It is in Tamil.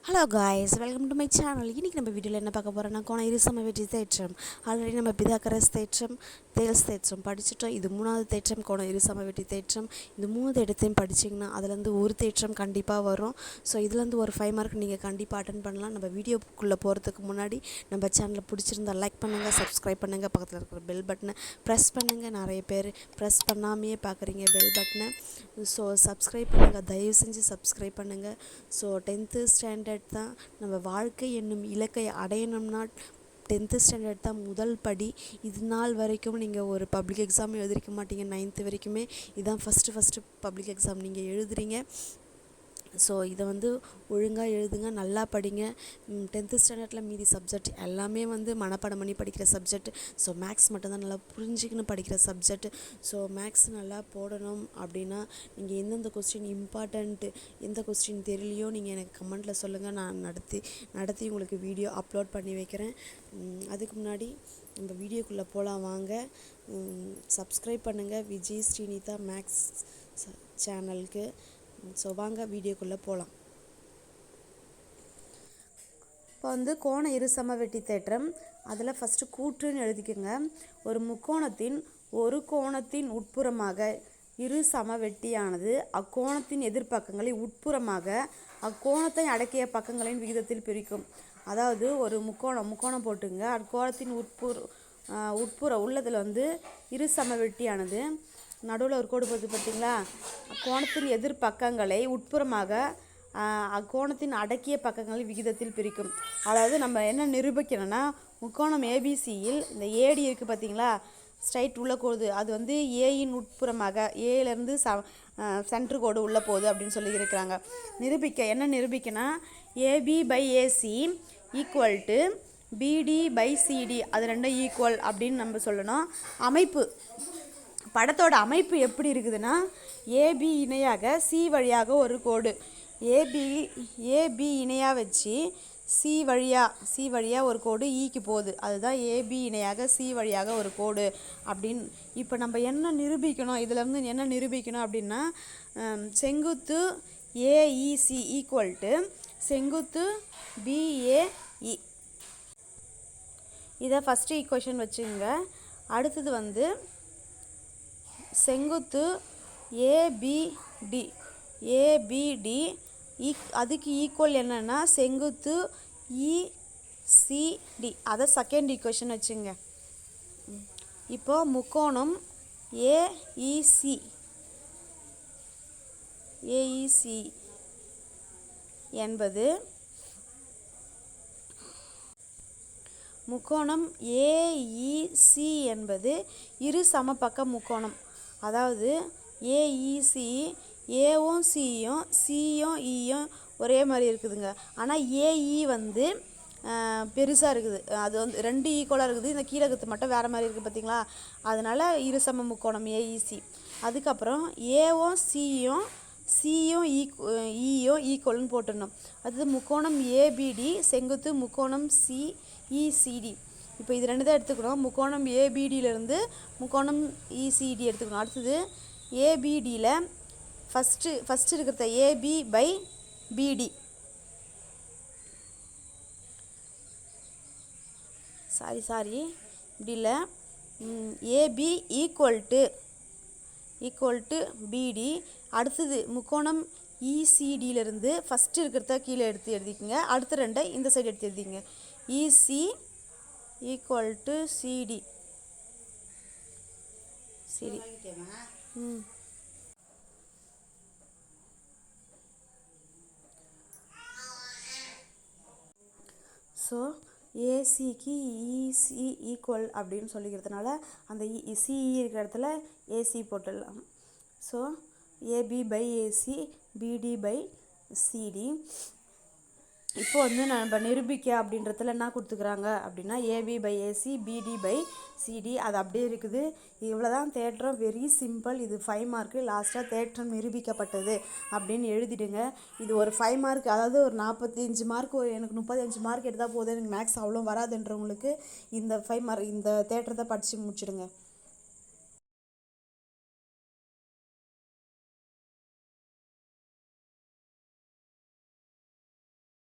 Hello guys, welcome to my channel. இன்றைக்கி நம்ம வீடியோவில் என்ன பார்க்க போகிறோன்னா, கோண இருசம வெட்டி தேற்றம். ஆல்ரெடி நம்ம பிதாகரஸ் தேற்றம், தேல்ஸ் தேற்றம் படிச்சுட்டோம். இது 3வது தேற்றம், கோண இருசம வெட்டி தேற்றம். இந்த 3 தேற்றத்தையும் படிச்சிங்கன்னா அதுலேருந்து ஒரு தேற்றம் கண்டிப்பாக வரும். ஸோ இதுலேருந்து ஒரு 5 மார்க் நீங்கள் கண்டிப்பாக அட்டன் பண்ணலாம். நம்ம வீடியோக்குள்ளே போகிறதுக்கு முன்னாடி நம்ம சேனலை பிடிச்சிருந்தா லைக் பண்ணுங்கள், சப்ஸ்கிரைப் பண்ணுங்கள், பக்கத்தில் இருக்கிற பெல் பட்டனை ப்ரெஸ் பண்ணுங்கள். நிறைய பேர் ப்ரெஸ் பண்ணாமையே பார்க்குறீங்க பெல் பட்டனை. ஸோ சப்ஸ்கிரைப் பண்ணுங்கள், தயவு செஞ்சு சப்ஸ்கிரைப் பண்ணுங்கள். ஸோ 10th ஸ்டாண்டர்ட் தான் நம்ம வாழ்க்கை என்னும் இலக்கை அடையணும்னா 10th ஸ்டாண்டர்ட் தான் முதல் படி. இது நாள் வரைக்கும் நீங்கள் ஒரு பப்ளிக் எக்ஸாம் எழுதிருக்க மாட்டீங்க. 9th வரைக்குமே இதுதான் ஃபஸ்ட்டு பப்ளிக் எக்ஸாம் நீங்கள் எழுதுறீங்க. ஸோ இதை ஒழுங்காக எழுதுங்க, நல்லா படிங்க. 10th ஸ்டாண்டர்டில் மீதி சப்ஜெக்ட் எல்லாமே மனப்பாடம் பண்ணி படிக்கிற சப்ஜெக்ட். ஸோ மேக்ஸ் மட்டும்தான் நல்லா புரிஞ்சுக்கின்னு படிக்கிற சப்ஜெக்ட். ஸோ மேக்ஸ் நல்லா போடணும் அப்படின்னா நீங்கள் எந்தெந்த கொஸ்டின் இம்பார்ட்டண்ட்டு, எந்த கொஸ்டின் தெரியலையோ நீங்கள் எனக்கு கமெண்ட்டில் சொல்லுங்கள். நான் நடத்தி உங்களுக்கு வீடியோ அப்லோட் பண்ணி வைக்கிறேன். அதுக்கு முன்னாடி நம்ம வீடியோக்குள்ளே போகலாம் வாங்க. சப்ஸ்கிரைப் பண்ணுங்கள் விஜய் ஸ்ரீனிதா மேக்ஸ் சேனலுக்கு. ஸோ வாங்க வீடியோக்குள்ளே போகலாம். இப்போ கோண இருசம வெட்டி தேற்றம். அதில் ஃபஸ்ட்டு கூற்றுன்னு எழுதிக்கோங்க. ஒரு முக்கோணத்தின் ஒரு கோணத்தின் உட்புறமாக இரு சமவெட்டியானது அக்கோணத்தின் எதிர்பக்கங்களை உட்புறமாக அக்கோணத்தை அடக்கிய பக்கங்களின் விகிதத்தில் பிரிக்கும். அதாவது ஒரு முக்கோணம் போட்டுங்க. அக்கோணத்தின் உட்புற உள்ளதில் இரு சமவெட்டியானது நடுவில் ஒரு கோடு போட்டு பார்த்தீங்களா, கோணத்தின் எதிர்பக்கங்களை உட்புறமாக அக்கோணத்தின் அடக்கிய பக்கங்களை விகிதத்தில் பிரிக்கும். அதாவது நம்ம என்ன நிரூபிக்கணும்னா, முக்கோணம் ஏபிசியில் இந்த ஏடி இருக்குது பார்த்தீங்களா, ஸ்ட்ரைட் உள்ள கோடு, அது ஏயின் உட்புறமாக ஏலேருந்து சென்ட்ரு கோடு உள்ளே போகுது அப்படின்னு சொல்லி இருக்கிறாங்க. என்ன நிரூபிக்கனா, AB by AC equal to BD by CD, அது ரெண்டும் ஈக்குவல் அப்படின்னு நம்ம சொல்லணும். படத்தோட அமைப்பு எப்படி இருக்குதுன்னா, ஏபி இணையாக சி வழியாக ஒரு கோடு, ஏபி இணையாக வச்சு சி வழியாக ஒரு கோடு ஈக்கு போகுது. அதுதான் ஏபி இணையாக சி வழியாக ஒரு கோடு அப்படின்னு. இப்போ நம்ம என்ன நிரூபிக்கணும், இதிலேருந்து என்ன நிரூபிக்கணும் அப்படின்னா, செங்குத்து ஏஇசி ஈக்குவல் டு செங்குத்து பிஏஇ. இதை ஃபஸ்ட்டு ஈக்குவேஷன் வச்சுங்க. அடுத்தது செங்குத்து ஏபிடி அதுக்கு ஈக்குவல் என்னென்னா செங்குத்து இசிடி. அதை செகண்ட் ஈக்குவேஷன் வச்சுங்க. இப்போ முக்கோணம் ஏஇசி என்பது இரு சமபக்க முக்கோணம். அதாவது ஏஇசி ஏவும் சியும் ஈயும் ஒரே மாதிரி இருக்குதுங்க. ஆனால் ஏஇ பெருசாக இருக்குது, அது 2 ஈக்குவலாக இருக்குது. இந்த கீழே இருக்கிறது மட்டும் வேறு மாதிரி இருக்குது பார்த்தீங்களா, அதனால் இரு சம முக்கோணம் ஏஇசி. அதுக்கப்புறம் ஏவும் சியும் ஈயும் ஈக்குவல்னு போட்டுடணும். அது முக்கோணம் ஏபிடி செங்குத்து முக்கோணம் சிஇசிடி. இப்போ இது 2 தான் எடுத்துக்கணும். முக்கோணம் ஏபிடியிலேருந்து முக்கோணம் இசிடி எடுத்துக்கணும். அடுத்தது ஏபிடியில் ஃபஸ்ட்டு இருக்கிறத ஏபி பை பிடி, சாரி இப்படியில் ஏபி ஈக்குவல் டு பிடி. அடுத்தது முக்கோணம் இசிடியிலேருந்து ஃபஸ்ட்டு இருக்கிறத கீழே எழுதிக்கங்க. அடுத்த 2 இந்த சைடு எடுத்து எழுதிங்க. EC equal to CD. சரி, ஸோ ஏசிக்கு இசி ஈக்குவல் அப்படின்னு சொல்லிக்கிறதுனால அந்த சிஇ இருக்கிற இடத்துல ஏசி போட்டுடலாம். So AB by AC BD by CD. இப்போ நம்ம நிரூபிக்க அப்படின்றதுல என்ன கொடுத்துக்கிறாங்க அப்படின்னா, AB by AC BD by CD, அது அப்படியே இருக்குது. இவ்வளோதான் தேற்றம், வெரி சிம்பிள். இது 5 மார்க்கு. லாஸ்ட்டாக தேற்றம் நிரூபிக்கப்பட்டது அப்படின்னு எழுதிடுங்க. இது ஒரு 5 மார்க், அதாவது ஒரு 45 மார்க், எனக்கு 35 மார்க் எடுத்தால் போதும், எனக்கு மேக்ஸ் அவ்வளோ வராதுன்றவங்களுக்கு இந்த 5 மார்க் இந்த தேற்றத்தை படித்து முடிச்சிடுங்க.